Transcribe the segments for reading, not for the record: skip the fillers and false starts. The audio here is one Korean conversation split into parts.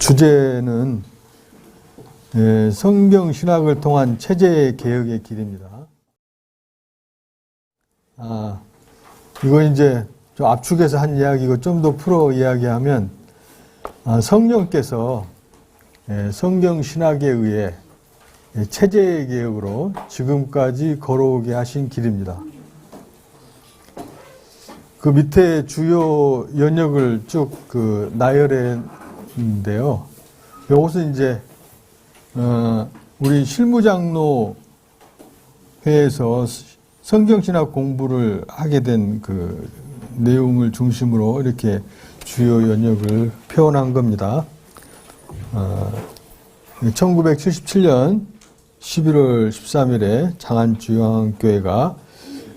주제는 성경 신학을 통한 체제 개혁의 길입니다. 이거 이제 좀 압축해서 한 이야기고 좀 더 풀어 이야기하면 성령께서 성경 신학에 의해 체제 개혁으로 지금까지 걸어오게 하신 길입니다. 그 밑에 주요 연역을 쭉 나열했는데요. 이것은 이제 우리 실무장로 회에서 성경신학 공부를 하게 된 그 내용을 중심으로 이렇게 주요 연역을 표현한 겁니다. 1977년 11월 13일에 장안주영교회가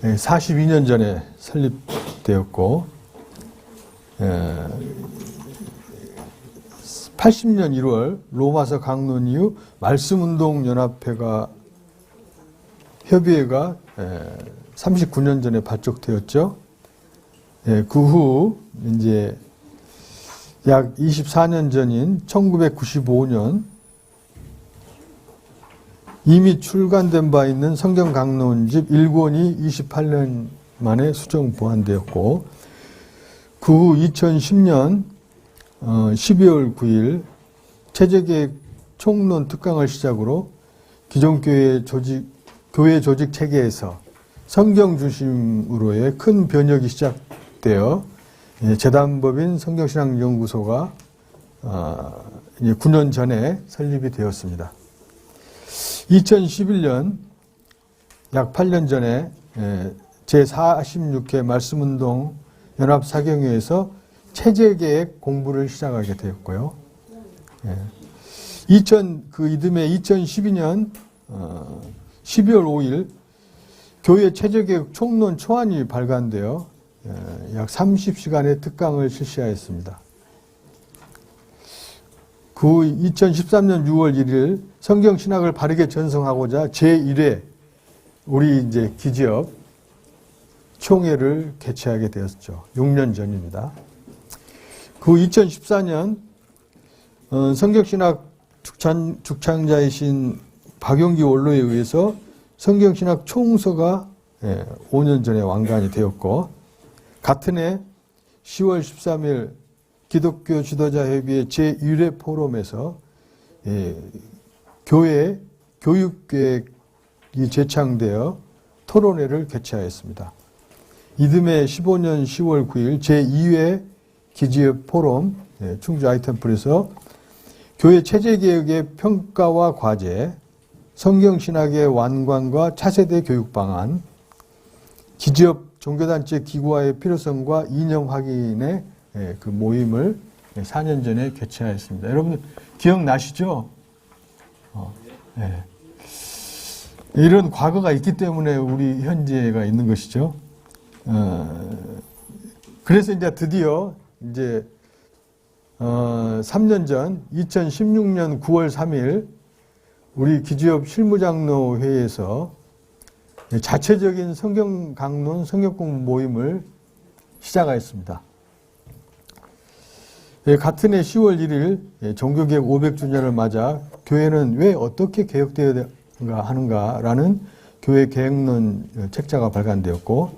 42년 전에 설립되었고 80년 1월 로마서 강론 이후 말씀운동연합회가 협의회가 39년 전에 발족되었죠. 그 후 이제 약 24년 전인 1995년 이미 출간된 바 있는 성경 강론집 1권이 28년 만에 수정 보완되었고 그 후 2010년 12월 9일 체제개혁 총론 특강을 시작으로 기존 교회 조직 체계에서 성경 중심으로의 큰 변혁이 시작되어 재단법인 성경신학연구소가 9년 전에 설립이 되었습니다. 2011년 약 8년 전에 제46회 말씀운동 연합사경회에서 체제개혁 공부를 시작하게 되었고요. 이듬해 2012년 12월 5일 교회 체제개혁 총론 초안이 발간되어 약 30시간의 특강을 실시하였습니다. 그 후 2013년 6월 1일 성경신학을 바르게 전송하고자 제1회 우리 이제 기지업 총회를 개최하게 되었죠. 6년 전입니다. 그 후 2014년 성경신학 죽창자이신 박용기 원로에 의해서 성경신학 총서가 5년 전에 완간이 되었고 같은 해 10월 13일 기독교 지도자협의회 제1회 포럼에서 교회 교육계획이 제창되어 토론회를 개최하였습니다. 이듬해 15년 10월 9일 제2회 기지협 포럼 충주 아이템플에서 교회 체제개혁의 평가와 과제, 성경신학의 완관과 차세대 교육 방안, 기지협 종교단체 기구화의 필요성과 이념 확인의 그 모임을 4년 전에 개최하였습니다. 여러분 기억나시죠? 네. 이런 과거가 있기 때문에 우리 현재가 있는 것이죠. 그래서 이제 드디어 이제 3년 전 2016년 9월 3일 우리 기지협 실무장로 회의에서 자체적인 성경 강론 성경공부 모임을 시작하였습니다. 같은 해 10월 1일 종교개혁 500주년을 맞아 교회는 왜 어떻게 개혁되어야 하는가라는 교회 개혁론 책자가 발간되었고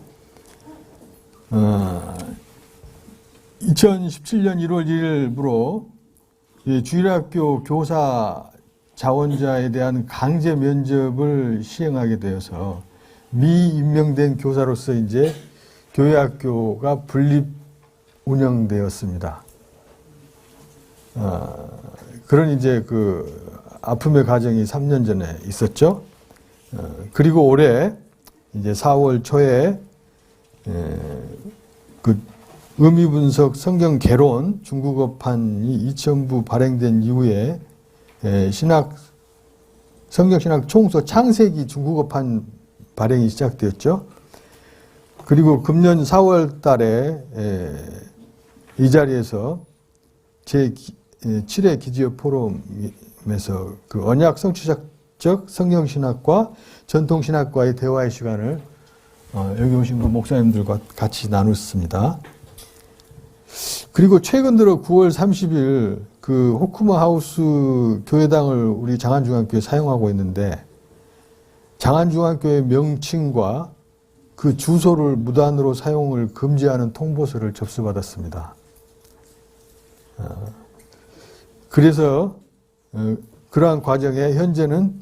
2017년 1월 1일부로 주일학교 교사 자원자에 대한 강제 면접을 시행하게 되어서 미임명된 교사로서 이제 교회 학교가 분립 운영되었습니다. 그런 이제 그 아픔의 과정이 3년 전에 있었죠. 그리고 올해 이제 4월 초에 그 의미분석 성경 개론 중국어판이 2000부 발행된 이후에 성경신학 총서 창세기 중국어판 발행이 시작되었죠. 그리고 금년 4월 달에 이 자리에서 제7회 기지협 포럼에서 그 언약 성취적 성경신학과 전통신학과의 대화의 시간을 여기 오신 그 목사님들과 같이 나눴습니다. 그리고 최근 들어 9월 30일 그 호쿠마 하우스 교회당을 우리 장안중앙교회 사용하고 있는데 장안중앙교회 명칭과 그 주소를 무단으로 사용을 금지하는 통보서를 접수받았습니다. 그래서 그러한 과정에 현재는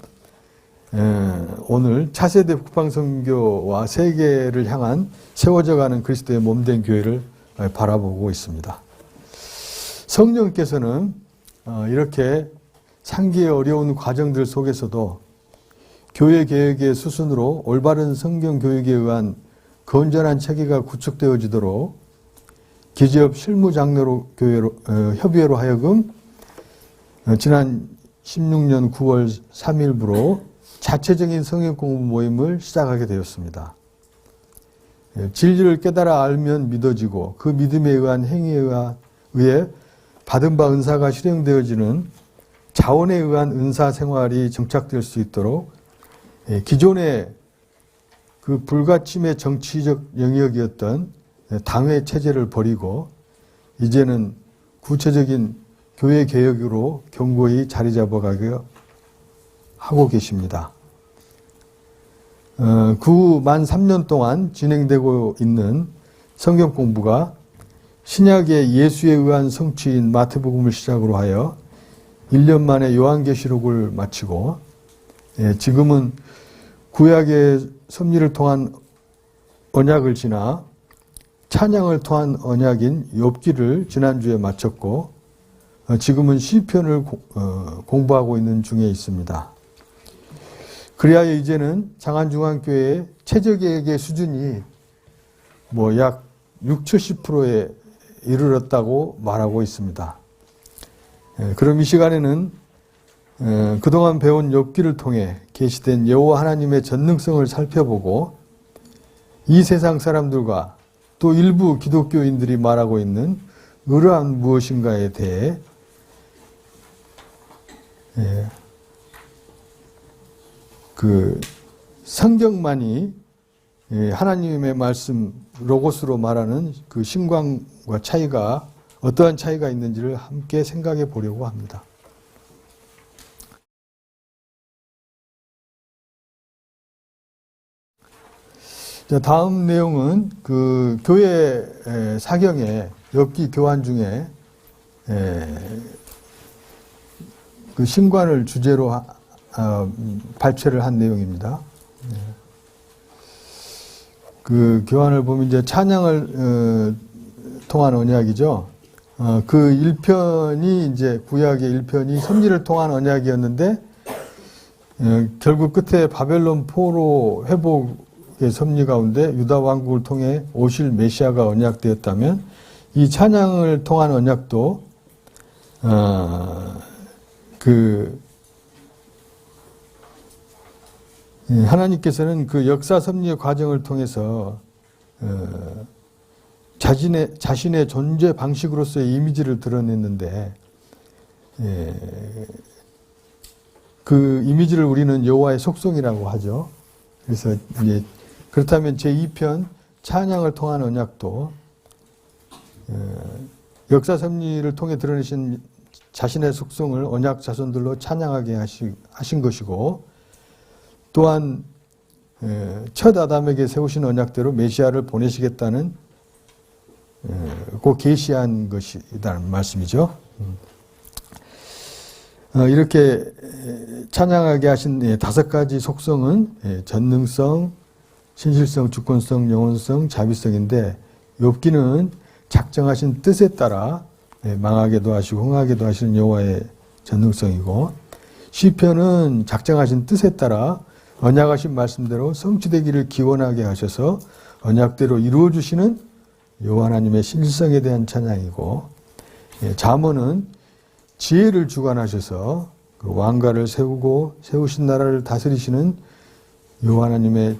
오늘 차세대 국방선교와 세계를 향한 세워져가는 그리스도의 몸된 교회를 바라보고 있습니다. 성령께서는 이렇게 상기의 어려운 과정들 속에서도 교회 개혁의 수순으로 올바른 성경 교육에 의한 건전한 체계가 구축되어지도록 기재업 실무 장로로 협의회로 하여금 지난 16년 9월 3일부로 자체적인 성경 공부 모임을 시작하게 되었습니다. 진리를 깨달아 알면 믿어지고 그 믿음에 의한 행위에 의해 받은 바 은사가 실행되어지는 자원에 의한 은사 생활이 정착될 수 있도록 기존의 그 불가침의 정치적 영역이었던 당회 체제를 버리고 이제는 구체적인 교회 개혁으로 견고히 자리 잡아가게 하고 계십니다. 그 후 만 3년 동안 진행되고 있는 성경 공부가 신약의 예수에 의한 성취인 마태복음을 시작으로 하여 1년 만에 요한계시록을 마치고 지금은 구약의 섭리를 통한 언약을 지나 찬양을 통한 언약인 욥기를 지난주에 마쳤고 지금은 시편을 공부하고 있는 중에 있습니다. 그리하여 이제는 장안중앙교회의 최저계획의 수준이 약 60~70%에 이르렀다고 말하고 있습니다. 그럼 이 시간에는 그동안 배운 욥기를 통해 계시된 여호와 하나님의 전능성을 살펴보고 이 세상 사람들과 또 일부 기독교인들이 말하고 있는 의로함 무엇인가에 대해 그 성경만이 하나님의 말씀 로고스로 말하는 그 신광과 차이가 어떠한 차이가 있는지를 함께 생각해 보려고 합니다. 다음 내용은 그 교회 사경의 엽기 교환 중에 그 신관을 주제로 발췌를 한 내용입니다. 그 교환을 보면 이제 찬양을 통한 언약이죠. 그 1편이 이제 구약의 1편이 섭리를 통한 언약이었는데 결국 끝에 바벨론 포로 회복의 섭리 가운데 유다 왕국을 통해 오실 메시아가 언약되었다면 이 찬양을 통한 언약도 하나님께서는 그 역사 섭리의 과정을 통해서 자신의 존재 방식으로서의 이미지를 드러냈는데 그 이미지를 우리는 여호와의 속성이라고 하죠. 그래서 이제 그렇다면 제2편 찬양을 통한 언약도 역사 섭리를 통해 드러내신 자신의 속성을 언약 자손들로 찬양하게 하신 것이고 또한 첫 아담에게 세우신 언약대로 메시아를 보내시겠다는 그 계시한 것이라는 말씀이죠. 이렇게 찬양하게 하신 5가지 속성은 전능성, 신실성, 주권성, 영원성, 자비성인데 욥기는 작정하신 뜻에 따라 망하게도 하시고 흥하게도 하시는 여호와의 전능성이고 시편은 작정하신 뜻에 따라 언약하신 말씀대로 성취되기를 기원하게 하셔서 언약대로 이루어주시는 여호와 하나님의 신실성에 대한 찬양이고 잠언은 지혜를 주관하셔서 그 왕가를 세우고 세우신 나라를 다스리시는 여호와 하나님의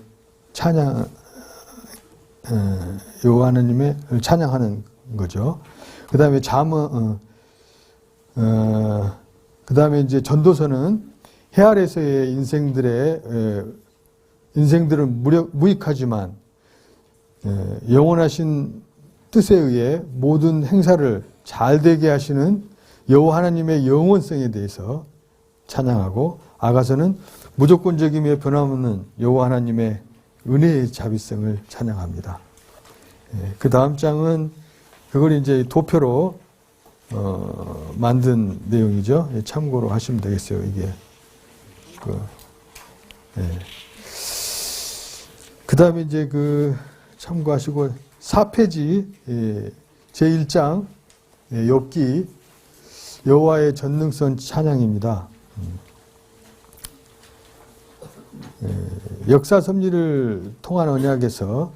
여호와 하나님의 찬양하는 거죠. 그 다음에 그 다음에 이제 전도서는 해 아래서의 인생들은 무익하지만 영원하신 뜻에 의해 모든 행사를 잘 되게 하시는 여호와 하나님의 영원성에 대해서 찬양하고, 아가서는 무조건적이며 변함없는 여호와 하나님의 은혜의 자비성을 찬양합니다. 그 다음 장은 그걸 이제 도표로 만든 내용이죠. 참고로 하시면 되겠어요. 이게 그 다음에 이제 참고하시고 4페이지 제1장 욥기 여호와의 전능성 찬양입니다. 역사 섭리를 통한 언약에서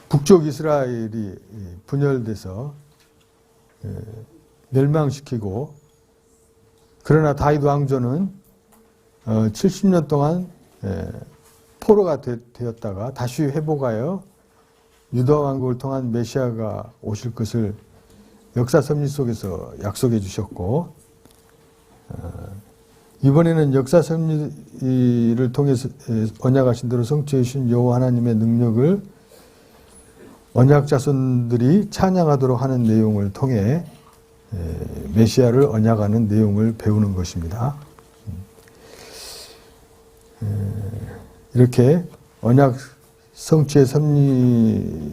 북쪽 이스라엘이 분열돼서 멸망시키고, 그러나 다윗 왕조는 70년 동안 포로가 되었다가 다시 회복하여 유다 왕국을 통한 메시아가 오실 것을 역사 섭리 속에서 약속해 주셨고, 이번에는 역사 섭리를 통해서 언약하신 대로 성취해 주신 여호와 하나님의 능력을 언약 자손들이 찬양하도록 하는 내용을 통해 메시아를 언약하는 내용을 배우는 것입니다. 이렇게 언약 성취의 섭리,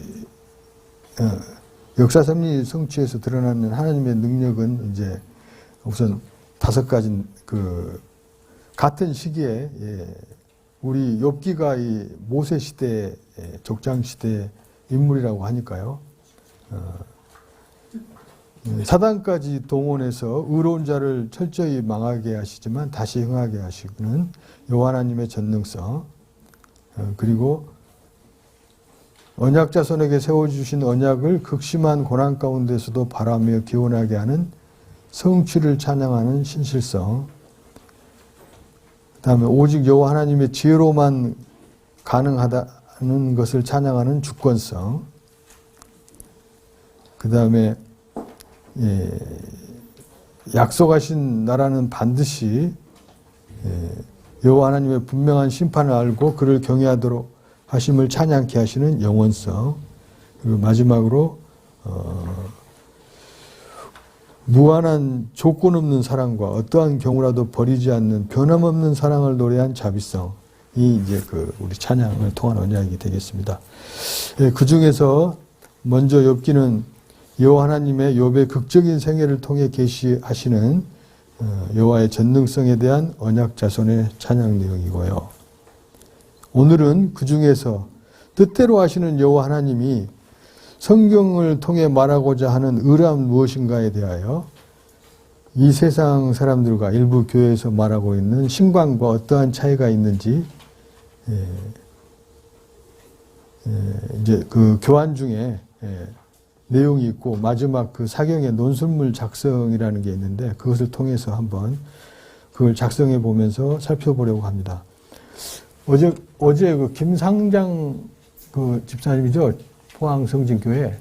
역사 섭리 성취에서 드러나는 하나님의 능력은 이제 우선 5가지 같은 시기에 우리 욥기가 이 모세 시대, 족장 시대 인물이라고 하니까요. 사단까지 동원해서 의로운 자를 철저히 망하게 하시지만 다시 흥하게 하시는 여호와 하나님의 전능성, 그리고 언약 자손에게 세워주신 언약을 극심한 고난 가운데서도 바라며 기원하게 하는 성취를 찬양하는 신실성, 그 다음에 오직 여호와 하나님의 지혜로만 가능하다는 것을 찬양하는 주권성, 그 다음에 약속하신 나라는 반드시 여호와 하나님의 분명한 심판을 알고 그를 경외하도록 하심을 찬양케 하시는 영원성, 그리고 마지막으로 무한한 조건 없는 사랑과 어떠한 경우라도 버리지 않는 변함없는 사랑을 노래한 자비성이 이제 우리 찬양을 통한 언약이 되겠습니다. 그 중에서 먼저 욥기는 여호와 하나님의 욥의 극적인 생애를 통해 계시하시는 여호와의 전능성에 대한 언약 자손의 찬양 내용이고요. 오늘은 그 중에서 뜻대로 하시는 여호와 하나님이 성경을 통해 말하고자 하는 의라는 무엇인가에 대하여 이 세상 사람들과 일부 교회에서 말하고 있는 신관과 어떠한 차이가 있는지 이제 그 교환 중에 내용이 있고, 마지막 사경의 논술물 작성이라는 게 있는데 그것을 통해서 한번 그걸 작성해 보면서 살펴보려고 합니다. 어제 김상장 집사님이죠, 포항성진교회,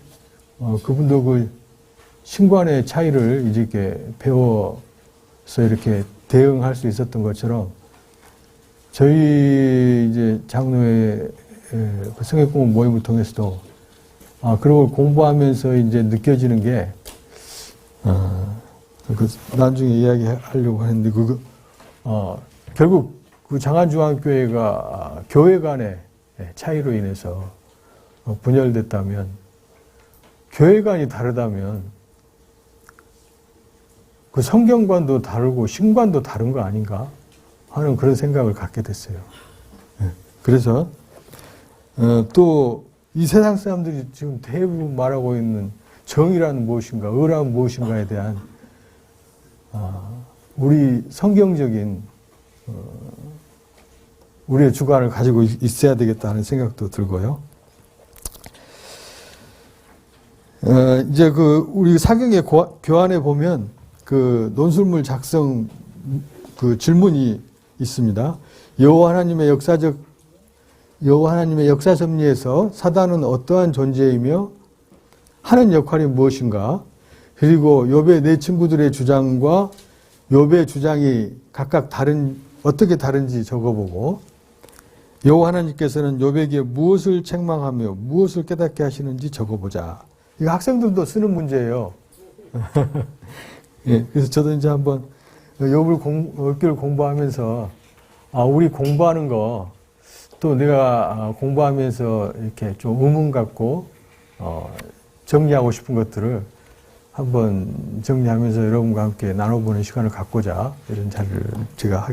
그분도 신관의 차이를 이렇게 배워서 이렇게 대응할 수 있었던 것처럼 저희 이제 장로회 성역공부 모임을 통해서도 그리고 공부하면서 이제 느껴지는 게 나중에 이야기하려고 했는데 결국 장안중앙교회가 교회 간의 차이로 인해서 분열됐다면, 교회관이 다르다면 그 성경관도 다르고 신관도 다른 거 아닌가 하는 그런 생각을 갖게 됐어요. 그래서 또 이 세상 사람들이 지금 대부분 말하고 있는 정의란 무엇인가, 의란 무엇인가에 대한 우리 성경적인 우리의 주관을 가지고 있어야 되겠다는 생각도 들고요. 이제 우리 사경의 교환에 보면 논술물 작성 질문이 있습니다. 여호와 하나님의 역사 섭리에서 사단은 어떠한 존재이며 하는 역할이 무엇인가? 그리고 욥의 네 친구들의 주장과 욥의 주장이 각각 어떻게 다른지 적어보고, 여호와 하나님께서는 욥에게 무엇을 책망하며 무엇을 깨닫게 하시는지 적어보자. 이거 학생들도 쓰는 문제예요. 예, 그래서 저도 이제 한번 욥기를 공부하면서 우리 공부하는 거 또 내가 공부하면서 이렇게 좀 의문 갖고 정리하고 싶은 것들을 한번 정리하면서 여러분과 함께 나눠보는 시간을 갖고자 이런 자리를 제가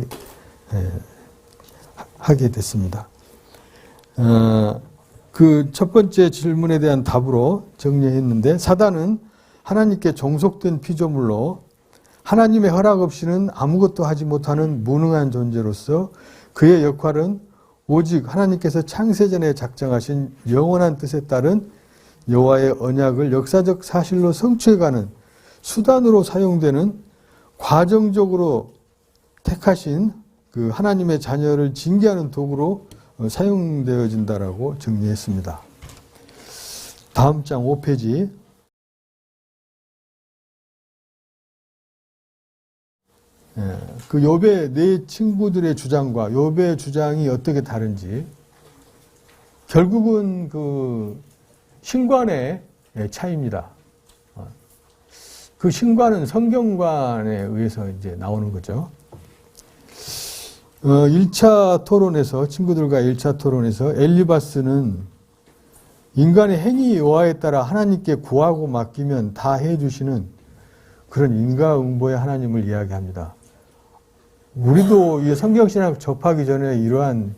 하게 됐습니다. 그 첫 번째 질문에 대한 답으로 정리했는데, 사단은 하나님께 종속된 피조물로 하나님의 허락 없이는 아무것도 하지 못하는 무능한 존재로서 그의 역할은 오직 하나님께서 창세전에 작정하신 영원한 뜻에 따른 여호와의 언약을 역사적 사실로 성취해가는 수단으로 사용되는 과정적으로 택하신 그 하나님의 자녀를 징계하는 도구로 사용되어진다라고 정리했습니다. 다음 장 5페이지. 그 욥의 네 친구들의 주장과 욥의 주장이 어떻게 다른지, 결국은 그 신관의 차이입니다. 그 신관은 성경관에 의해서 이제 나오는 거죠. 1차 토론에서, 친구들과 1차 토론에서 엘리바스는 인간의 행위 여하에 따라 하나님께 구하고 맡기면 다 해주시는 그런 인과응보의 하나님을 이야기합니다. 우리도 이 성경신학 접하기 전에 이러한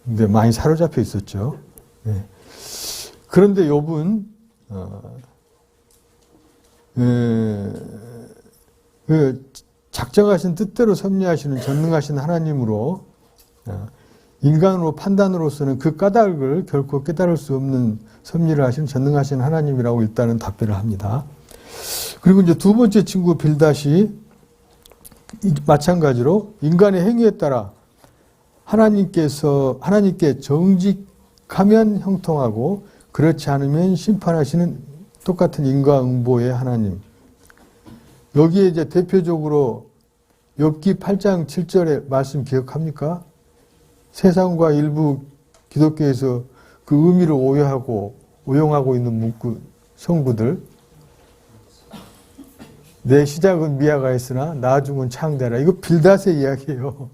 근데 많이 사로잡혀 있었죠. 네. 그런데 욥은 그 작정하신 뜻대로 섭리하시는 전능하신 하나님으로 인간으로 판단으로서는 그 까닭을 결코 깨달을 수 없는 섭리를 하신 전능하신 하나님이라고 일단은 답변을 합니다. 그리고 이제 두 번째 친구 빌닷이 마찬가지로 인간의 행위에 따라 하나님께 정직하면 형통하고 그렇지 않으면 심판하시는 똑같은 인과응보의 하나님. 여기에 이제 대표적으로 욥기 8장 7절의 말씀 기억합니까? 세상과 일부 기독교에서 그 의미를 오용하고 있는 문구, 성구들. 내 시작은 미아가 했으나 나중은 창대라. 이거 빌닷의 이야기예요.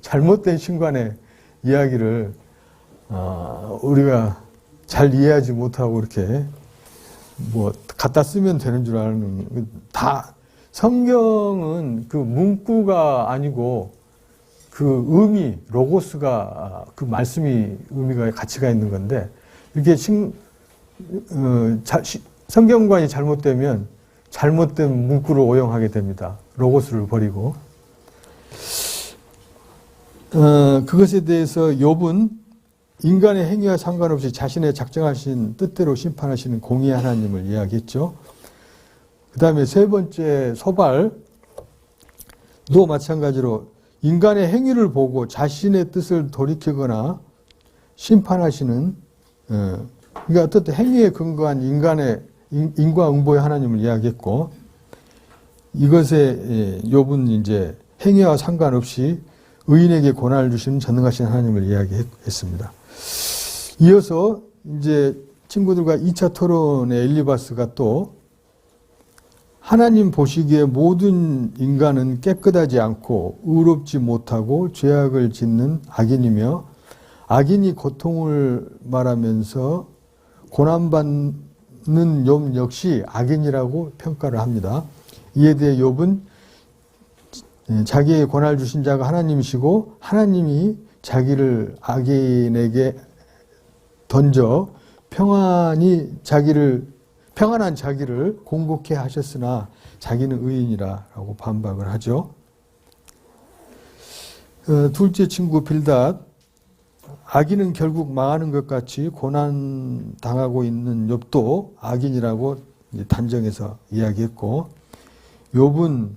잘못된 신관의 이야기를 우리가 잘 이해하지 못하고 이렇게 뭐 갖다 쓰면 되는 줄 아는, 다 성경은 그 문구가 아니고 그 의미, 로고스가, 그 말씀이 의미가 가치가 있는 건데, 이렇게 성경관이 잘못되면 잘못된 문구를 오용하게 됩니다. 로고스를 버리고. 그것에 대해서 욥은 인간의 행위와 상관없이 자신의 작정하신 뜻대로 심판하시는 공의의 하나님을 이야기했죠. 그 다음에 세 번째 소발도 마찬가지로 인간의 행위를 보고 자신의 뜻을 돌이키거나 심판하시는, 그러니까 어떤 행위에 근거한 인과응보의 하나님을 이야기했고, 이것에 욥은 이제 행위와 상관없이 의인에게 고난을 주시는 전능하신 하나님을 이야기했습니다. 이어서 이제 친구들과 2차 토론의 엘리바스가 또 하나님 보시기에 모든 인간은 깨끗하지 않고 의롭지 못하고 죄악을 짓는 악인이며 악인이 고통을 말하면서 고난받는 욥 역시 악인이라고 평가를 합니다. 이에 대해 욥은 자기의 고난을 주신 자가 하나님이시고 하나님이 자기를 악인에게 던져 평안한 자기를 공곡해 하셨으나 자기는 의인이라고 반박을 하죠. 둘째 친구 빌닷, 악인은 결국 망하는 것 같이 고난 당하고 있는 욥도 악인이라고 단정해서 이야기했고, 욥은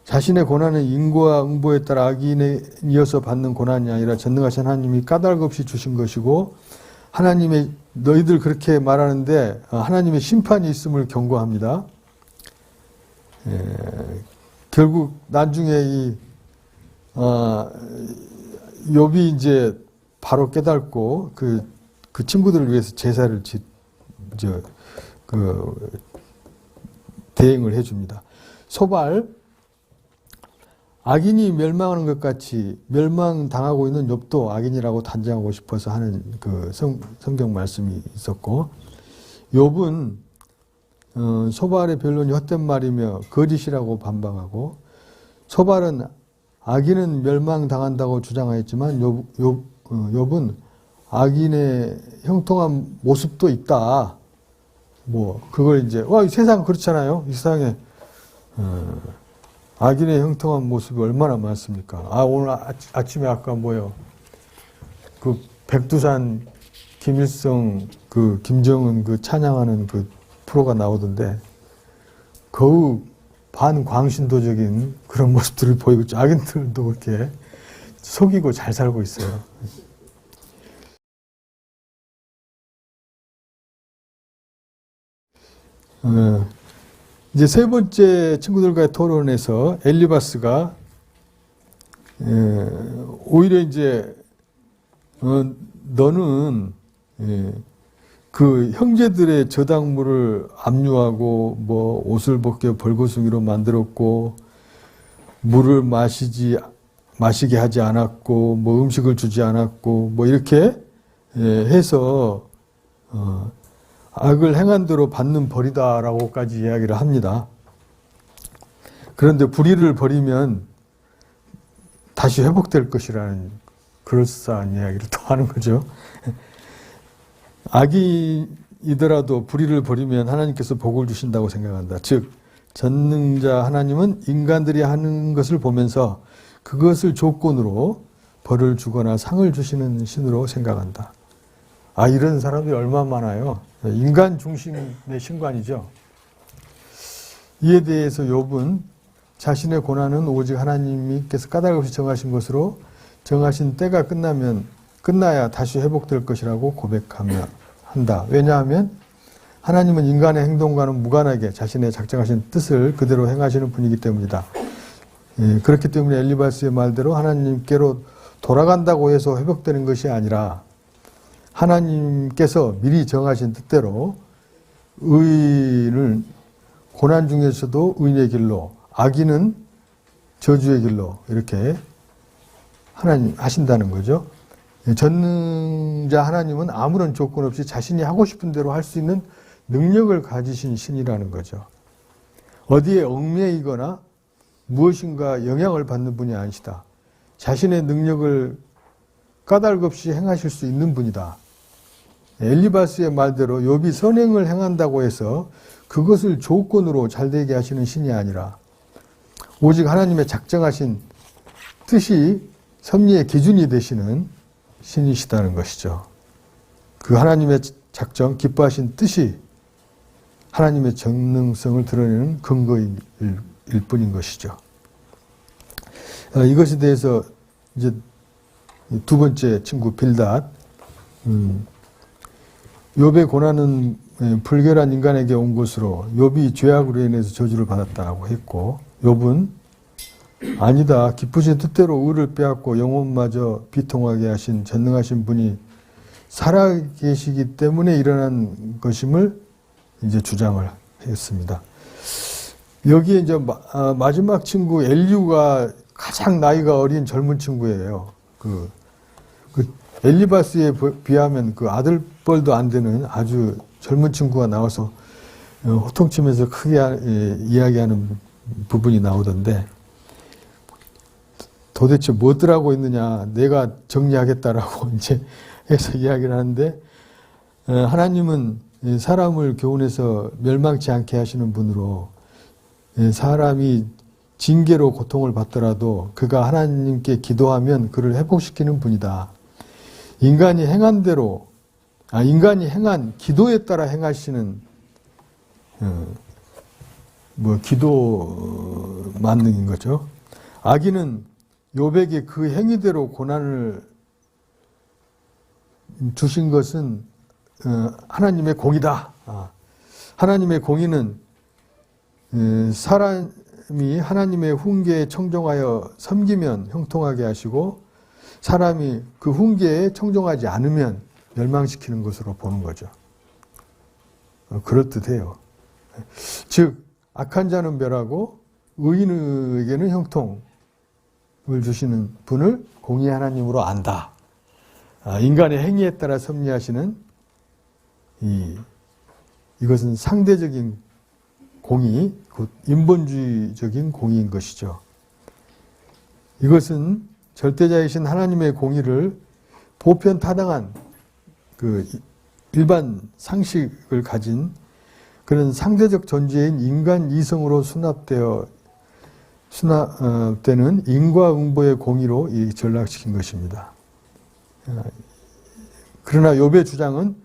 자신의 고난은 인과 응보에 따라 악인에 이어서 받는 고난이 아니라 전능하신 하나님이 까닭 없이 주신 것이고, 하나님의 너희들 그렇게 말하는데 하나님의 심판이 있음을 경고합니다. 결국 나중에 욥이 이제 바로 깨닫고 그 그 친구들을 위해서 제사를 대행을 해줍니다. 소발, 악인이 멸망하는 것 같이 멸망당하고 있는 욥도 악인이라고 단정하고 싶어서 하는 그 성경 말씀이 있었고, 욥은 소발의 변론이 헛된 말이며 거짓이라고 반박하고, 소발은 악인은 멸망당한다고 주장하였지만 욥은 악인의 형통한 모습도 있다. 뭐 그걸 이제 이 세상 그렇잖아요. 이 세상에 악인의 형통한 모습이 얼마나 많습니까? 오늘 아침에 아까 그 백두산 김일성 김정은 찬양하는 그 프로가 나오던데 거의 반광신도적인 그런 모습들을 보이고 있죠. 악인들도 그렇게 속이고 잘 살고 있어요. 이제 세 번째 친구들과의 토론에서 엘리바스가 오히려 이제 너는 그 형제들의 저당물을 압류하고 뭐 옷을 벗겨 벌거숭이로 만들었고 물을 마시게 하지 않았고 뭐 음식을 주지 않았고 뭐 이렇게 해서 악을 행한 대로 받는 벌이다라고까지 이야기를 합니다. 그런데 불의를 버리면 다시 회복될 것이라는 그럴싸한 이야기를 또 하는 거죠. 악이더라도 불의를 버리면 하나님께서 복을 주신다고 생각한다. 즉 전능자 하나님은 인간들이 하는 것을 보면서 그것을 조건으로 벌을 주거나 상을 주시는 신으로 생각한다. 이런 사람들이 얼마나 많아요. 인간 중심의 신관이죠. 이에 대해서 욥은 자신의 고난은 오직 하나님께서 까닭 없이 정하신 것으로 정하신 때가 끝나야 다시 회복될 것이라고 고백하며 한다. 왜냐하면 하나님은 인간의 행동과는 무관하게 자신의 작정하신 뜻을 그대로 행하시는 분이기 때문이다. 그렇기 때문에 엘리바스의 말대로 하나님께로 돌아간다고 해서 회복되는 것이 아니라 하나님께서 미리 정하신 뜻대로 의인을 고난 중에서도 의인의 길로, 악인은 저주의 길로 이렇게 하나님 하신다는 거죠. 전능자 하나님은 아무런 조건 없이 자신이 하고 싶은 대로 할 수 있는 능력을 가지신 신이라는 거죠. 어디에 얽매이거나 무엇인가 영향을 받는 분이 아니시다. 자신의 능력을 까닭 없이 행하실 수 있는 분이다. 엘리바스의 말대로 욥이 선행을 행한다고 해서 그것을 조건으로 잘되게 하시는 신이 아니라 오직 하나님의 작정하신 뜻이 섭리의 기준이 되시는 신이시다는 것이죠. 그 하나님의 작정, 기뻐하신 뜻이 하나님의 전능성을 드러내는 근거일 뿐인 것이죠. 이것에 대해서 이제 두 번째 친구 빌닷, 욥의 고난은 불결한 인간에게 온 것으로 욥이 죄악으로 인해서 저주를 받았다고 했고, 욥은 아니다, 기쁘신 뜻대로 의를 빼앗고 영혼마저 비통하게 하신 전능하신 분이 살아계시기 때문에 일어난 것임을 이제 주장을 했습니다. 여기에 이제 마지막 친구 엘리후가 가장 나이가 어린 젊은 친구예요. 그 엘리바스에 비하면 그 아들뻘도 안 되는 아주 젊은 친구가 나와서 호통치면서 크게 이야기하는 부분이 나오던데, 도대체 뭐들 하고 있느냐, 내가 정리하겠다라고 이제 해서 이야기를 하는데, 하나님은 사람을 교훈해서 멸망치 않게 하시는 분으로 사람이 징계로 고통을 받더라도 그가 하나님께 기도하면 그를 회복시키는 분이다. 인간이 행한 대로, 인간이 행한 기도에 따라 행하시는 기도 만능인 거죠. 악인은 욥에게 그 행위대로 고난을 주신 것은 하나님의 공이다. 하나님의 공의는 사람이 하나님의 훈계에 청종하여 섬기면 형통하게 하시고, 사람이 그 훈계에 청종하지 않으면 멸망시키는 것으로 보는 거죠. 그럴듯해요. 즉 악한 자는 멸하고 의인에게는 형통을 주시는 분을 공의 하나님으로 안다. 인간의 행위에 따라 섭리하시는 이것은 상대적인 공의, 곧 인본주의적인 공의인 것이죠. 이것은 절대자이신 하나님의 공의를 보편타당한 그 일반 상식을 가진 그런 상대적 존재인 인간 이성으로 수납되는 인과응보의 공의로 전락시킨 것입니다. 그러나 욥의 주장은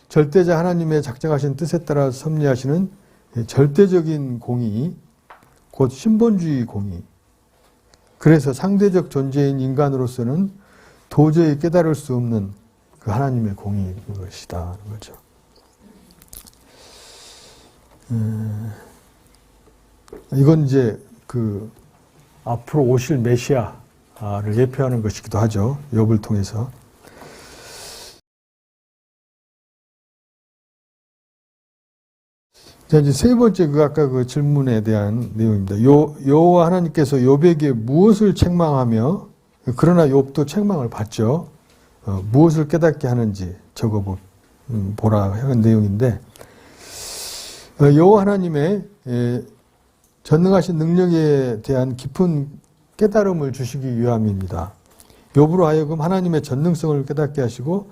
절대자 하나님의 작정하신 뜻에 따라 섭리하시는 절대적인 공의, 곧 신본주의 공의. 그래서 상대적 존재인 인간으로서는 도저히 깨달을 수 없는 그 하나님의 공의인 것이다. 그렇죠. 이건 이제 그 앞으로 오실 메시아를 예표하는 것이기도 하죠. 욥을 통해서. 자, 이제 세 번째 아까 그 질문에 대한 내용입니다. 여호와 하나님께서 욥에게 무엇을 책망하며, 그러나 욥도 책망을 받죠. 무엇을 깨닫게 하는지 적어보라 하는 내용인데, 여호와 하나님의 전능하신 능력에 대한 깊은 깨달음을 주시기 위함입니다. 욥으로 하여금 하나님의 전능성을 깨닫게 하시고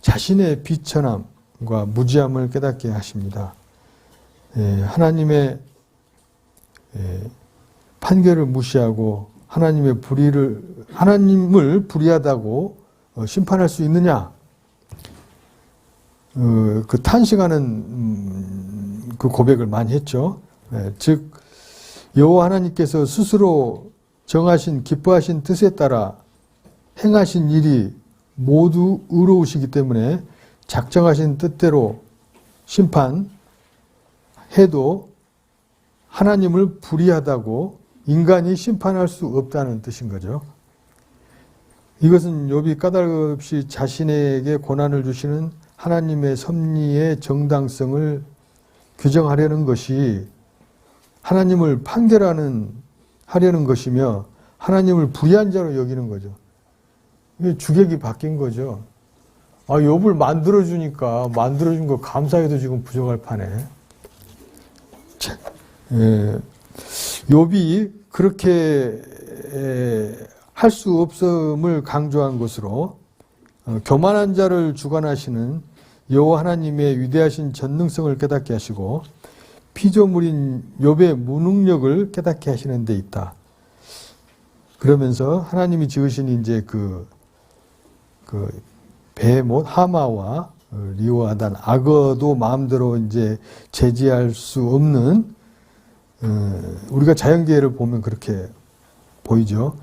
자신의 비천함과 무지함을 깨닫게 하십니다. 하나님의 판결을 무시하고 하나님을 불의하다고 심판할 수 있느냐? 그 탄식하는 그 고백을 많이 했죠. 즉 여호와 하나님께서 스스로 정하신 기뻐하신 뜻에 따라 행하신 일이 모두 의로우시기 때문에 작정하신 뜻대로 심판해도 하나님을 불의하다고 인간이 심판할 수 없다는 뜻인 거죠. 이것은 욥이 까닭없이 자신에게 고난을 주시는 하나님의 섭리의 정당성을 규정하려는 것이 하나님을 판결하려는 것이며 하나님을 불의한 자로 여기는 거죠. 이게 주객이 바뀐 거죠. 욥을 만들어주니까 만들어준 거 감사해도 지금 부족할 판에. 욥이 그렇게 할 수 없음을 강조한 것으로 교만한 자를 주관하시는 여호와 하나님의 위대하신 전능성을 깨닫게 하시고 피조물인 욥의 무능력을 깨닫게 하시는 데 있다. 그러면서 하나님이 지으신 이제 그 베헤못 하마와 리오아단 악어도 마음대로 이제 제지할 수 없는 우리가 자연계를 보면 그렇게 보이죠.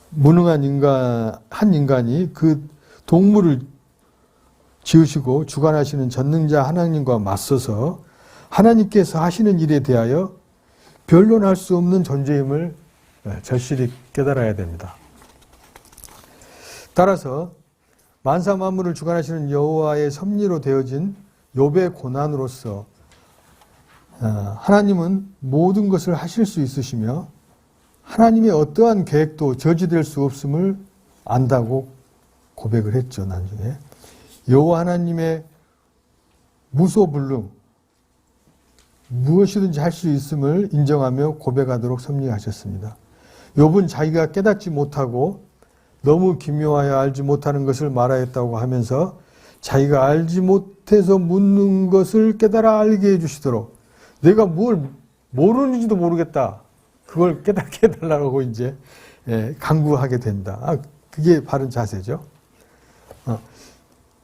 무능한 한 인간이 그 동물을 지으시고 주관하시는 전능자 하나님과 맞서서 하나님께서 하시는 일에 대하여 변론할 수 없는 존재임을 절실히 깨달아야 됩니다. 따라서 만사 만물을 주관하시는 여호와의 섭리로 되어진 욥의 고난으로서 하나님은 모든 것을 하실 수 있으시며 하나님의 어떠한 계획도 저지될 수 없음을 안다고 고백을 했죠. 나중에 여호와 하나님의 무소불능 무엇이든지 할 수 있음을 인정하며 고백하도록 섭리하셨습니다. 욥은 자기가 깨닫지 못하고 너무 기묘하여 알지 못하는 것을 말하였다고 하면서 자기가 알지 못해서 묻는 것을 깨달아 알게 해주시도록 내가 뭘 모르는지도 모르겠다. 그걸 깨닫게 해달라고 이제 강구하게 된다. 그게 바른 자세죠.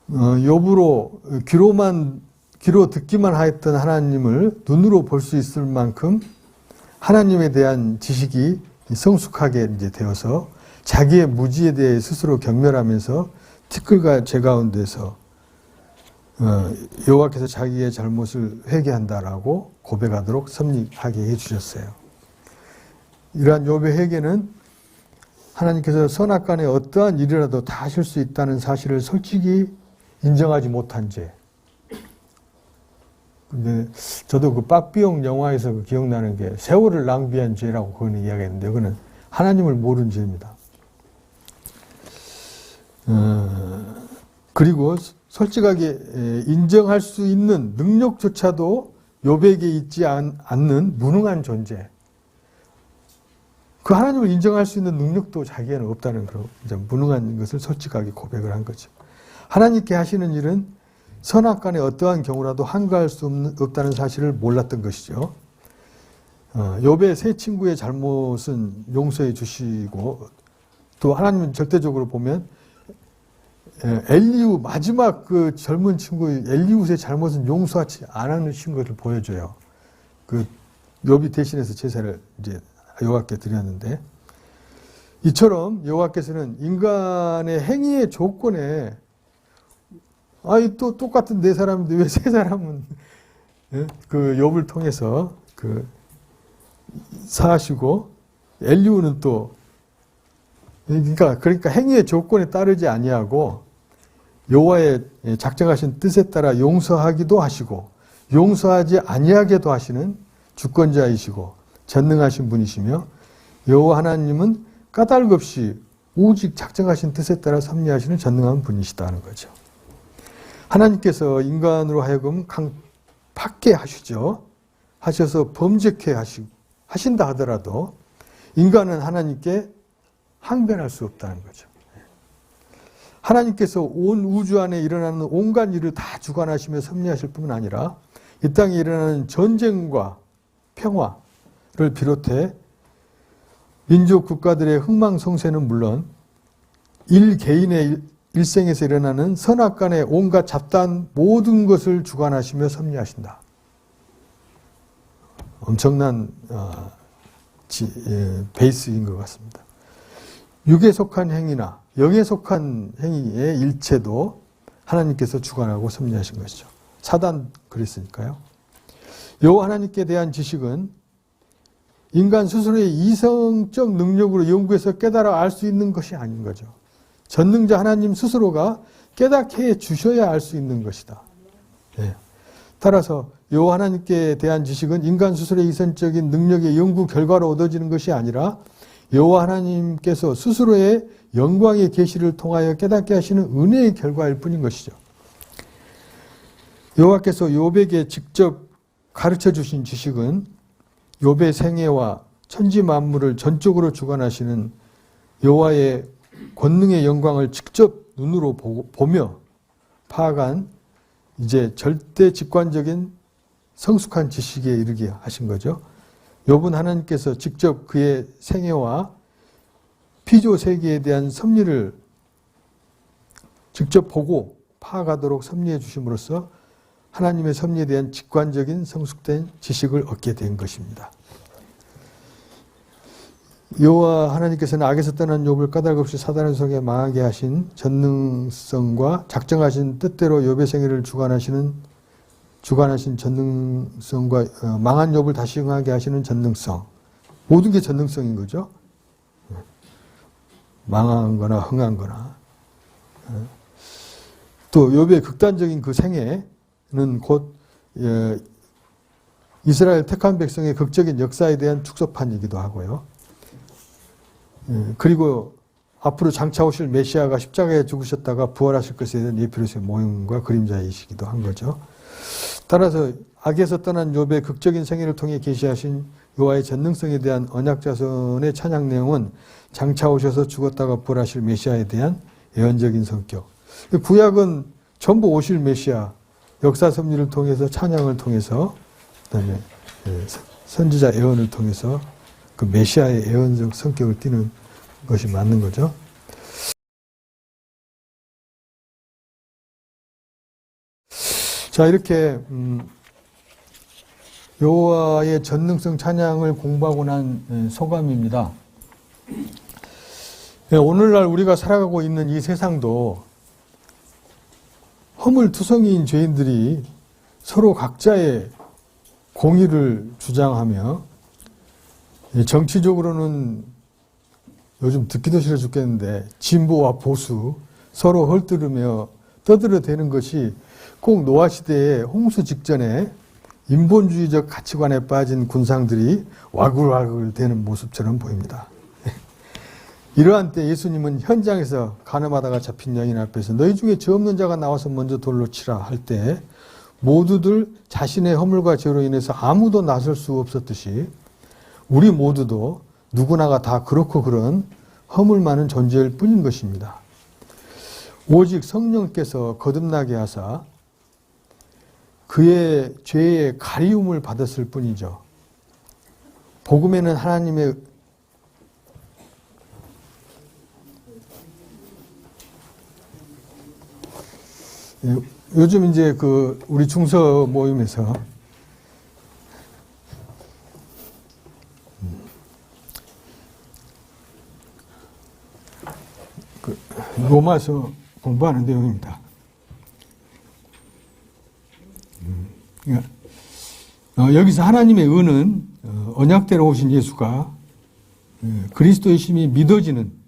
욥으로 귀로 듣기만 하였던 하나님을 눈으로 볼 수 있을 만큼 하나님에 대한 지식이 성숙하게 이제 되어서 자기의 무지에 대해 스스로 경멸하면서 티끌과 재 가운데서 여호와께서 자기의 잘못을 회개한다라고 고백하도록 섭리하게 해주셨어요. 이러한 욥의 회개는 하나님께서 선악간에 어떠한 일이라도 다 하실 수 있다는 사실을 솔직히 인정하지 못한 죄. 근데 저도 그 빠삐용 영화에서 그 기억나는 게 세월을 낭비한 죄라고 그거는 이야기했는데 그거는 하나님을 모르는 죄입니다. 그리고 솔직하게 인정할 수 있는 능력조차도 욥에게 있지 않는 무능한 존재. 그 하나님을 인정할 수 있는 능력도 자기에는 없다는 그런 무능한 것을 솔직하게 고백을 한 거죠. 하나님께 하시는 일은 선악간에 어떠한 경우라도 한가할 수 없다는 사실을 몰랐던 것이죠. 욥의 세 친구의 잘못은 용서해 주시고 또 하나님은 절대적으로 보면 엘리후 마지막 그 젊은 친구 엘리후의 잘못은 용서하지 않으신 것을 보여줘요. 그 욥이 대신해서 제사를 이제 여호와께 드렸는데 이처럼 여호와께서는 인간의 행위의 조건에 아이 또 똑같은 네 사람인데 왜 세 사람은 그 욥을 통해서 그 사하시고 엘리후는 또 그러니까 행위의 조건에 따르지 아니하고 여호와의 작정하신 뜻에 따라 용서하기도 하시고 용서하지 아니하게도 하시는 주권자이시고 전능하신 분이시며 여호와 하나님은 까닭 없이 오직 작정하신 뜻에 따라 섭리하시는 전능한 분이시다는 거죠. 하나님께서 인간으로 하여금 강팍게 하시죠. 하셔서 범죄케 하신다 하더라도 인간은 하나님께 항변할 수 없다는 거죠. 하나님께서 온 우주 안에 일어나는 온갖 일을 다 주관하시며 섭리하실 뿐만 아니라 이 땅에 일어나는 전쟁과 평화를 비롯해 민족 국가들의 흥망성쇠는 물론 개인의 일생에서 일어나는 선악간의 온갖 잡다한 모든 것을 주관하시며 섭리하신다. 엄청난 베이스인 것 같습니다. 육에 속한 행위나 영에 속한 행위의 일체도 하나님께서 주관하고 섭리하신 것이죠. 사단 그랬으니까요. 여호와 하나님께 대한 지식은 인간 스스로의 이성적 능력으로 연구해서 깨달아 알 수 있는 것이 아닌 거죠. 전능자 하나님 스스로가 깨닫게 해 주셔야 알 수 있는 것이다. 네. 따라서 여호와 하나님께 대한 지식은 인간 스스로의 이성적인 능력의 연구 결과로 얻어지는 것이 아니라 여호와 하나님께서 스스로의 영광의 계시를 통하여 깨닫게 하시는 은혜의 결과일 뿐인 것이죠. 여호와께서 욥에게 직접 가르쳐 주신 지식은 욥의 생애와 천지 만물을 전적으로 주관하시는 여호와의 권능의 영광을 직접 눈으로 보며 파악한 이제 절대 직관적인 성숙한 지식에 이르게 하신 거죠. 욥은 하나님께서 직접 그의 생애와 피조 세계에 대한 섭리를 직접 보고 파악하도록 섭리해 주심으로써 하나님의 섭리에 대한 직관적인 성숙된 지식을 얻게 된 것입니다. 여호와 하나님께서는 악에서 떠난 욥을 까닭없이 사단의 속에 망하게 하신 전능성과 작정하신 뜻대로 욥의 생애를 주관하신 전능성과 망한 욥을 다시 흥하게 하시는 전능성. 모든 게 전능성인 거죠. 망한 거나 흥한 거나. 또 욥의 극단적인 그 생애는 곧 이스라엘 택한 백성의 극적인 역사에 대한 축소판이기도 하고요. 그리고 앞으로 장차 오실 메시아가 십자가에 죽으셨다가 부활하실 것에 대한 예표로서의 모형과 그림자이시기도 한 거죠. 따라서 악에서 떠난 욥의 극적인 생애를 통해 계시하신 여호와의 전능성에 대한 언약자손의 찬양 내용은 장차 오셔서 죽었다가 부활하실 메시아에 대한 예언적인 성격. 구약은 전부 오실 메시아, 역사 섭리를 통해서 찬양을 통해서 그다음에 선지자 예언을 통해서 그 메시아의 예언적 성격을 띠는 것이 맞는 거죠. 자, 이렇게 여호와의 전능성 찬양을 공부하고 난 소감입니다. 오늘날 우리가 살아가고 있는 이 세상도 허물투성이인 죄인들이 서로 각자의 공의를 주장하며 정치적으로는 요즘 듣기도 싫어 죽겠는데 진보와 보수 서로 헐뜯으며 떠들어대는 것이 꼭 노아 시대의 홍수 직전에 인본주의적 가치관에 빠진 군상들이 와글와글 대는 모습처럼 보입니다. 이러한 때 예수님은 현장에서 간음하다가 잡힌 여인 앞에서 너희 중에 죄 없는 자가 나와서 먼저 돌로 치라 할 때 모두들 자신의 허물과 죄로 인해서 아무도 나설 수 없었듯이 우리 모두도 누구나가 다 그렇고 그런 허물 많은 존재일 뿐인 것입니다. 오직 성령께서 거듭나게 하사 그의 죄의 가리움을 받았을 뿐이죠. 복음에는 하나님의 요즘 이제 우리 중서 모임에서 로마서 공부하는 내용입니다. 여기서 하나님의 은은 언약대로 오신 예수가 그리스도의 심이 믿어지는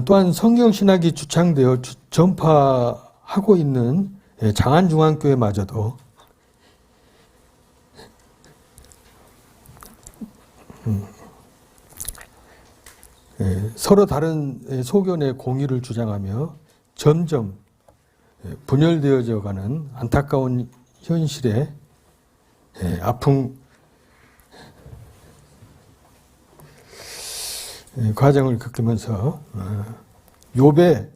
또한 성경신학이 주창되어 전파하고 있는 장안중앙교회마저도 서로 다른 소견의 공의를 주장하며 점점 분열되어져 가는 안타까운 현실에 아픈 과정을 겪으면서 욥의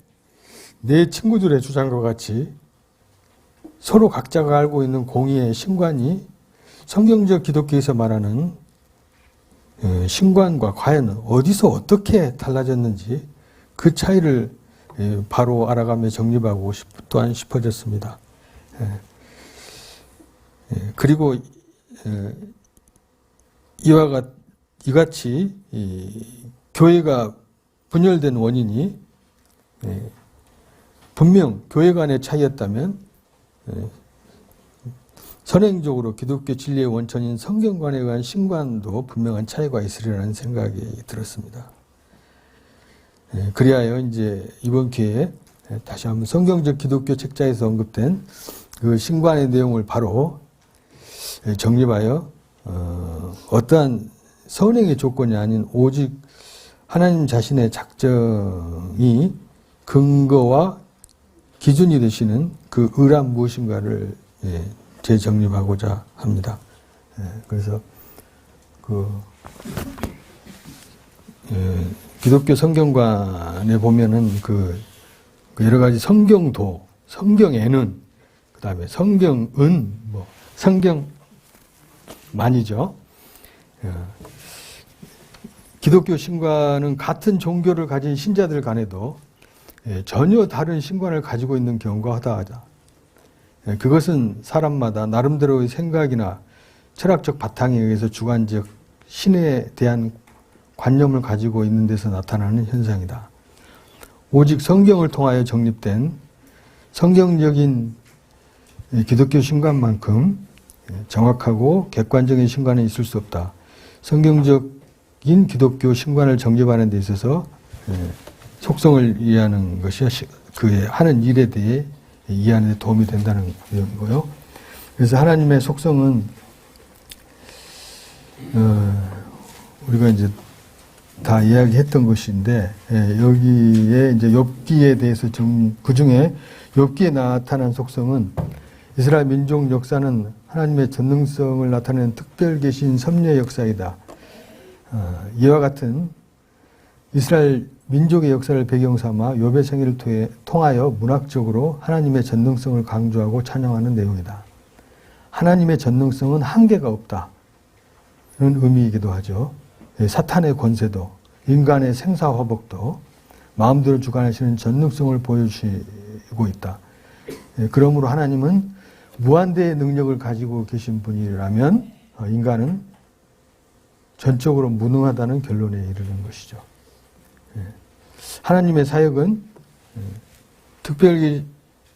내 친구들의 주장과 같이 서로 각자가 알고 있는 공의의 신관이 성경적 기독교에서 말하는 신관과 과연 어디서 어떻게 달라졌는지 그 차이를 바로 알아가며 정립하고 또한 싶어졌습니다. 그리고 이같이 교회가 분열된 원인이 분명 교회 간의 차이였다면 선행적으로 기독교 진리의 원천인 성경관에 의한 신관도 분명한 차이가 있으리라는 생각이 들었습니다. 그리하여 이제 이번 기회에 다시 한번 성경적 기독교 책자에서 언급된 그 신관의 내용을 바로 정립하여 어떠한 선행의 조건이 아닌 오직 하나님 자신의 작정이 근거와 기준이 되시는 그 의란 무엇인가를 재정립하고자 합니다. 그래서 기독교 성경관에 보면은 여러 가지 성경도, 성경에는, 그 다음에 성경은, 성경만이죠. 기독교 신관은 같은 종교를 가진 신자들 간에도 전혀 다른 신관을 가지고 있는 경우가 허다하다. 그것은 사람마다 나름대로의 생각이나 철학적 바탕에 의해서 주관적 신에 대한 관념을 가지고 있는 데서 나타나는 현상이다. 오직 성경을 통하여 정립된 성경적인 기독교 신관만큼 정확하고 객관적인 신관은 있을 수 없다. 성경적인 기독교 신관을 정립하는 데 있어서 속성을 이해하는 것이 그의 하는 일에 대해 이해하는 데 도움이 된다는 내용이고요. 그래서 하나님의 속성은 우리가 이제 다 이야기했던 것인데 여기에 이제 욥기에 대해서 그 중에 욥기에 나타난 속성은 이스라엘 민족 역사는 하나님의 전능성을 나타내는 특별 계신 섭리의 역사이다. 이와 같은 이스라엘 민족의 역사를 배경 삼아 욥의 생애를 통하여 문학적으로 하나님의 전능성을 강조하고 찬양하는 내용이다. 하나님의 전능성은 한계가 없다는 의미이기도 하죠. 사탄의 권세도 인간의 생사화복도 마음대로 주관하시는 전능성을 보여주시고 있다. 그러므로 하나님은 무한대의 능력을 가지고 계신 분이라면 인간은 전적으로 무능하다는 결론에 이르는 것이죠. 하나님의 사역은 특별히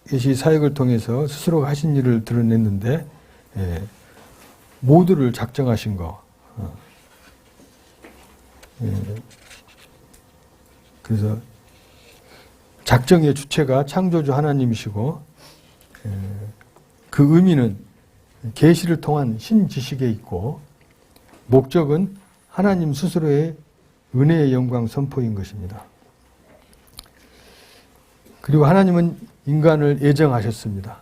계시 사역을 통해서 스스로가 하신 일을 드러냈는데 모두를 작정하신 거. 그래서 작정의 주체가 창조주 하나님이시고 그 의미는 계시를 통한 신지식에 있고 목적은 하나님 스스로의 은혜의 영광 선포인 것입니다. 그리고 하나님은 인간을 애정하셨습니다.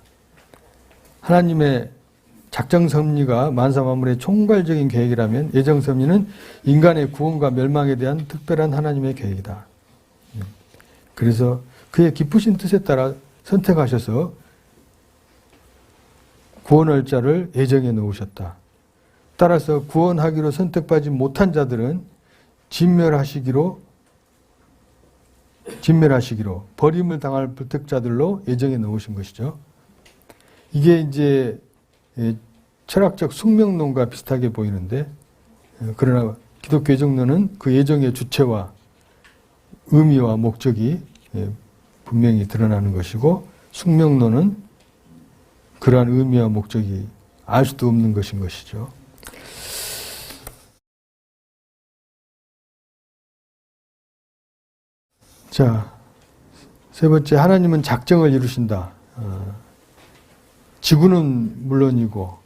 하나님의 작정 섭리가 만사 만물의 총괄적인 계획이라면 예정 섭리는 인간의 구원과 멸망에 대한 특별한 하나님의 계획이다. 그래서 그의 기쁘신 뜻에 따라 선택하셔서 구원할 자를 예정해 놓으셨다. 따라서 구원하기로 선택받지 못한 자들은 진멸하시기로 버림을 당할 불택자들로 예정해 놓으신 것이죠. 이게 이제 철학적 숙명론과 비슷하게 보이는데 그러나 기독교 예정론은 그 예정의 주체와 의미와 목적이 분명히 드러나는 것이고 숙명론은 그러한 의미와 목적이 알 수도 없는 것인 것이죠. 자, 세 번째, 하나님은 작정을 이루신다. 지구는 물론이고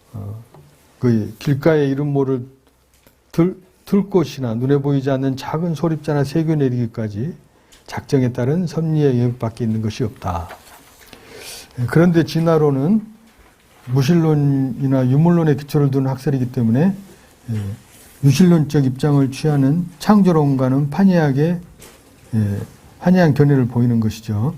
그 길가에 이름 모를 들꽃이나 눈에 보이지 않는 작은 소립자나 새겨 내리기까지 작정에 따른 섭리의 영역밖에 있는 것이 없다. 그런데 진화론은 무신론이나 유물론의 기초를 두는 학설이기 때문에 유신론적 입장을 취하는 창조론과는 판이하게 판이한 견해를 보이는 것이죠.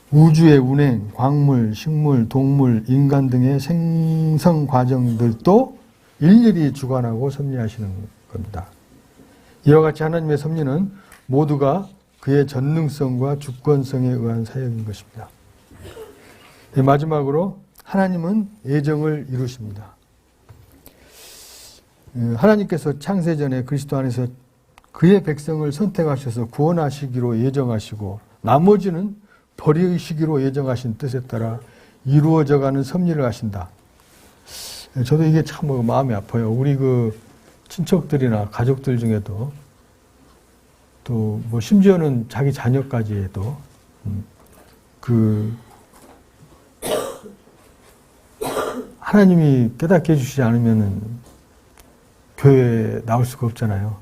우주의 운행, 광물, 식물, 동물, 인간 등의 생성 과정들도 일일이 주관하고 섭리하시는 겁니다. 이와 같이 하나님의 섭리는 모두가 그의 전능성과 주권성에 의한 사역인 것입니다. 마지막으로 하나님은 예정을 이루십니다. 하나님께서 창세전에 그리스도 안에서 그의 백성을 선택하셔서 구원하시기로 예정하시고 나머지는 버리시기로 예정하신 뜻에 따라 이루어져가는 섭리를 하신다. 저도 이게 참 마음이 아파요. 우리 그 친척들이나 가족들 중에도 또 뭐 심지어는 자기 자녀까지 해도 하나님이 깨닫게 해주시지 않으면은 교회에 나올 수가 없잖아요.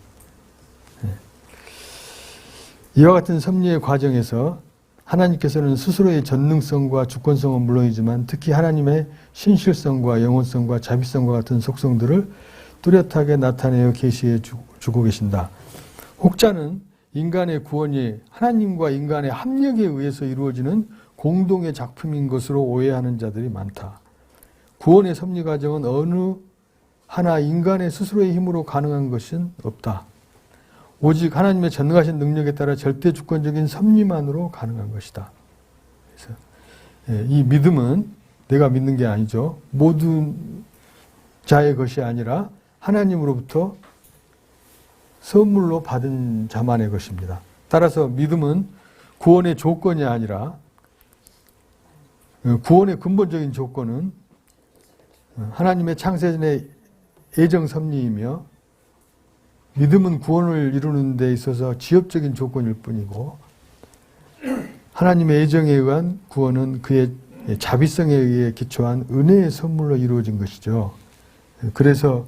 이와 같은 섭리의 과정에서 하나님께서는 스스로의 전능성과 주권성은 물론이지만 특히 하나님의 신실성과 영원성과 자비성과 같은 속성들을 뚜렷하게 나타내어 계시해 주고 계신다. 혹자는 인간의 구원이 하나님과 인간의 합력에 의해서 이루어지는 공동의 작품인 것으로 오해하는 자들이 많다. 구원의 섭리 과정은 어느 하나 인간의 스스로의 힘으로 가능한 것은 없다. 오직 하나님의 전능하신 능력에 따라 절대 주권적인 섭리만으로 가능한 것이다. 그래서 이 믿음은 내가 믿는 게 아니죠. 모든 자의 것이 아니라 하나님으로부터 선물로 받은 자만의 것입니다. 따라서 믿음은 구원의 조건이 아니라 구원의 근본적인 조건은 하나님의 창세전의 예정 섭리이며 믿음은 구원을 이루는 데 있어서 지엽적인 조건일 뿐이고 하나님의 예정에 의한 구원은 그의 자비성에 의해 기초한 은혜의 선물로 이루어진 것이죠. 그래서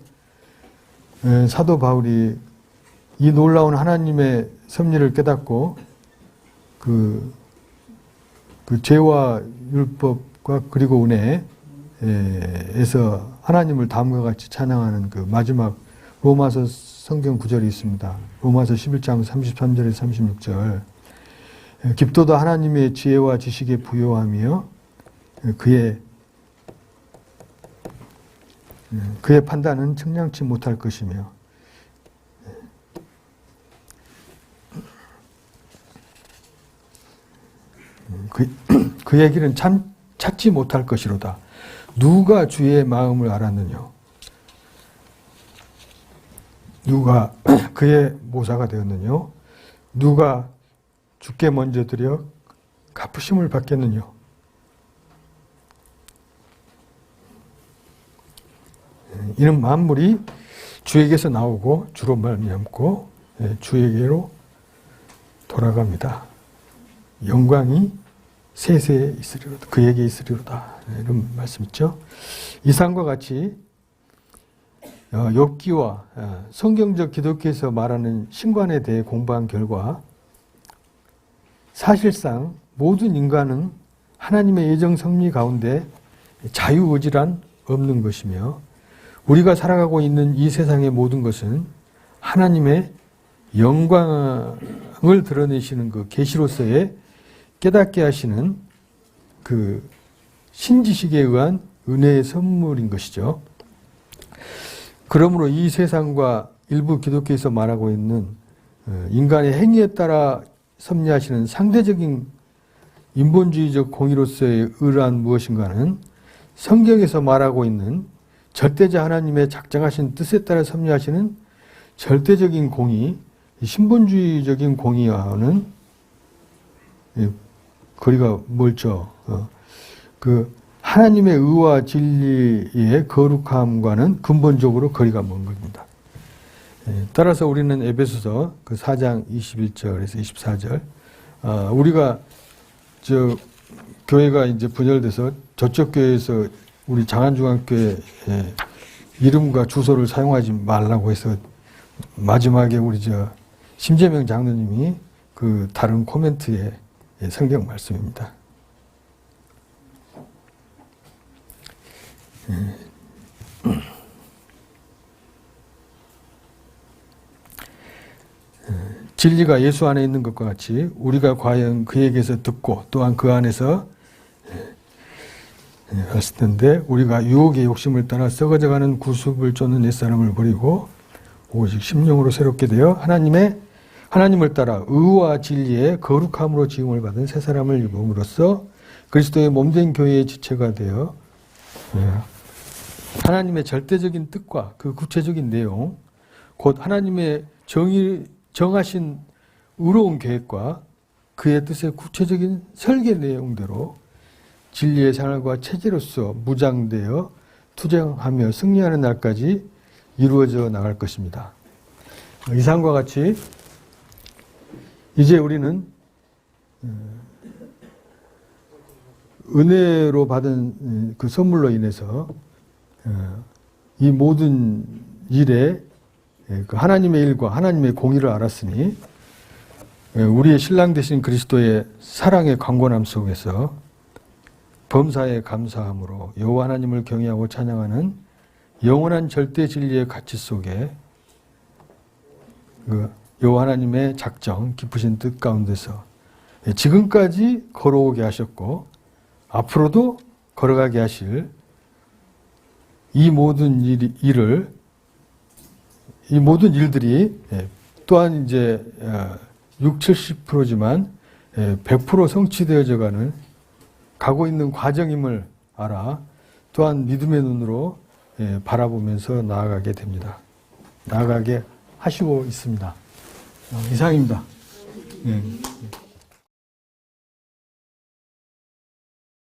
사도 바울이 이 놀라운 하나님의 섭리를 깨닫고 그 죄와 율법과 그리고 은혜에서 하나님을 다음과 같이 찬양하는 그 마지막 로마서 성경 구절이 있습니다. 로마서 11장 33절에서 36절. 깊도다 하나님의 지혜와 지식에 부요하며 그의 판단은 측량치 못할 것이며 그의 길은 찾지 못할 것이로다. 누가 주의 마음을 알았느냐? 누가 그의 모사가 되었느냐? 누가 주께 먼저 드려 갚으심을 받겠느냐. 이는 만물이 주에게서 나오고 주로 말미암고 주에게로 돌아갑니다. 영광이 세세에 있으리로다. 그에게 있으리로다. 이런 말씀 있죠. 이상과 같이 욥기와 성경적 기독교에서 말하는 신관에 대해 공부한 결과 사실상 모든 인간은 하나님의 예정 섭리 가운데 자유의지란 없는 것이며 우리가 살아가고 있는 이 세상의 모든 것은 하나님의 영광을 드러내시는 그 계시로서의 깨닫게 하시는 그 신지식에 의한 은혜의 선물인 것이죠. 그러므로 이 세상과 일부 기독교에서 말하고 있는 인간의 행위에 따라 섭리하시는 상대적인 인본주의적 공의로서의 의란 무엇인가는 성경에서 말하고 있는 절대자 하나님의 작정하신 뜻에 따라 섭리하시는 절대적인 공의, 신본주의적인 공의와는 거리가 멀죠. 그 하나님의 의와 진리의 거룩함과는 근본적으로 거리가 먼 겁니다. 따라서 우리는 에베소서 그 4장 21절에서 24절, 우리가 교회가 이제 분열돼서 저쪽 교회에서 우리 장안중앙교회 이름과 주소를 사용하지 말라고 해서 마지막에 우리 심재명 장로님이 그 다른 코멘트에 성경 말씀입니다. 진리가 예수 안에 있는 것과 같이 우리가 과연 그에게서 듣고 또한 그 안에서 했을 텐데 우리가 유혹의 욕심을 따라 썩어져가는 구습을 쫓는 옛사람을 버리고 오직 심령으로 새롭게 되어 하나님을 따라 의와 진리의 거룩함으로 지음을 받은 새 사람을 입음으로써 그리스도의 몸된 교회의 지체가 되어 하나님의 절대적인 뜻과 그 구체적인 내용, 곧 하나님의 정하신 의로운 계획과 그의 뜻의 구체적인 설계 내용대로 진리의 생활과 체제로서 무장되어 투쟁하며 승리하는 날까지 이루어져 나갈 것입니다. 이상과 같이 이제 우리는 은혜로 받은 그 선물로 인해서 이 모든 일에 그 하나님의 일과 하나님의 공의를 알았으니 우리의 신랑 되신 그리스도의 사랑의 강권함 속에서 범사에 감사함으로 여호와 하나님을 경외하고 찬양하는 영원한 절대 진리의 가치 속에 그 여호와 하나님의 작정, 깊으신 뜻 가운데서 지금까지 걸어오게 하셨고 앞으로도 걸어가게 하실 이 모든 이 모든 일들이 또한 이제 60-70%지만 100% 성취되어져 가고 있는 과정임을 알아 또한 믿음의 눈으로 바라보면서 나아가게 됩니다. 나아가게 하시고 있습니다. 이상입니다. 네.